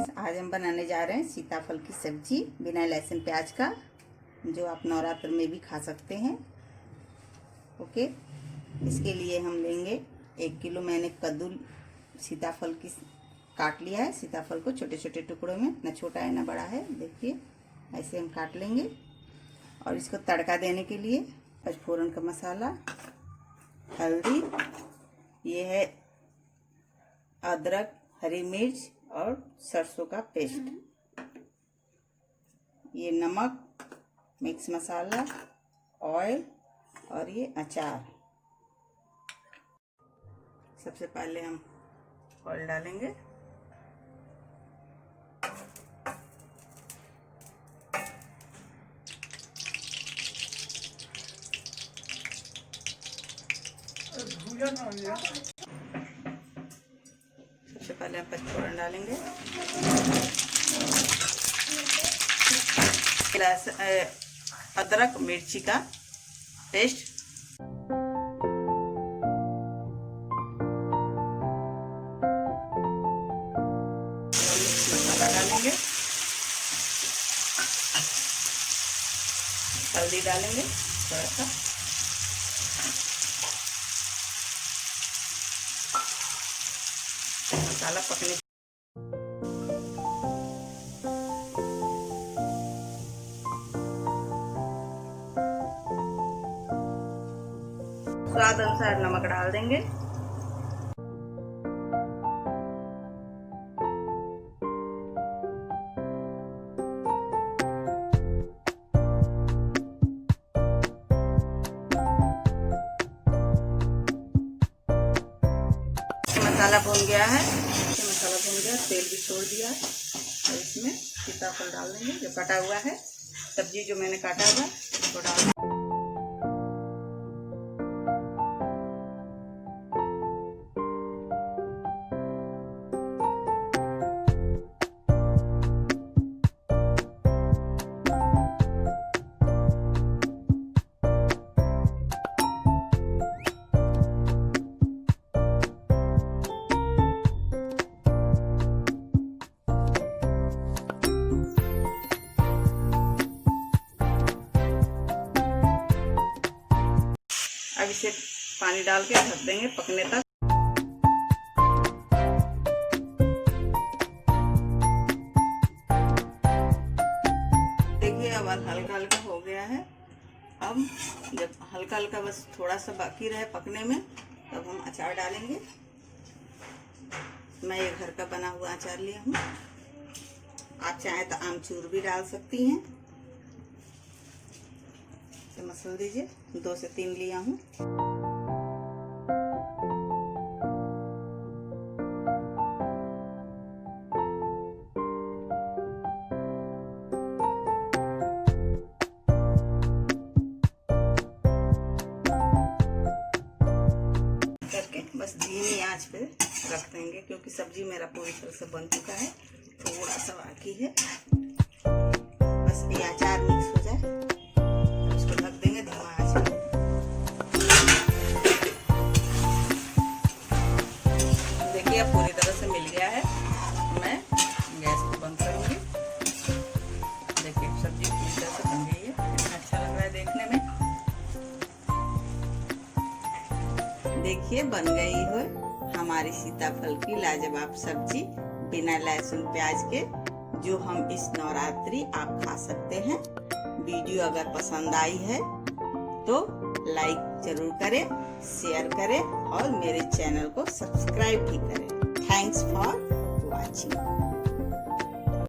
Friends, आज हम बनाने जा रहे हैं सीताफल की सब्जी बिना लहसुन प्याज का, जो आप नवरात्र में भी खा सकते हैं। ओके, इसके लिए हम लेंगे 1 किलो। मैंने कद्दू सीताफल की काट लिया है। सीताफल को छोटे छोटे टुकड़ों में, ना छोटा है ना बड़ा है, देखिए ऐसे हम काट लेंगे। और इसको तड़का देने के लिए पचफोरन का मसाला, हल्दी, ये है अदरक, हरी मिर्च और सरसों का पेस्ट, ये नमक, मिक्स मसाला, ऑयल और ये अचार। सबसे पहले हम ऑयल डालेंगे। सबसे पहले हम पचफोरन डालेंगे। अदरक मिर्ची का पेस्ट, मसाला डालेंगे, हल्दी डालेंगे थोड़ा सा, मसाला पकने स्वाद अनुसार नमक डाल देंगे। मसाला भून गया है, मसाला भून गया, तेल भी छोड़ दिया है। और इसमें सीताफल डाल देंगे जो कटा हुआ है, सब्जी जो मैंने काटा हुआ उसको डाल देंगे। अब इसे पानी डाल के ढक देंगे पकने तक। देखिए अब हल्का हल्का हो गया है। अब जब हल्का हल्का बस थोड़ा सा बाकी रहे पकने में, तब हम अचार डालेंगे। मैं ये घर का बना हुआ अचार लिया हूँ, आप चाहें तो आमचूर भी डाल सकती हैं। मसल दीजिए, 2 से 3 लिया हूँ। करके बस धीमी आंच पे रख देंगे, क्योंकि सब्जी मेरा पूरी तरह से बन चुका है, थोड़ा सा बाकी है। बस ये अचार मिक्स हो जाए, पूरी तरह से मिल गया है। मैं गैस को बंद करूंगी। देखिए सब्जी पूरी तरह से बन गई है, कितना अच्छा लग रहा है देखने में। देखिए बन गई है हमारी सीताफल की लाजवाब सब्जी बिना लहसुन प्याज के, जो हम इस नवरात्रि आप खा सकते हैं। वीडियो अगर पसंद आई है तो लाइक जरूर करें, शेयर करें और मेरे चैनल को सब्सक्राइब भी करें। Thanks for watching.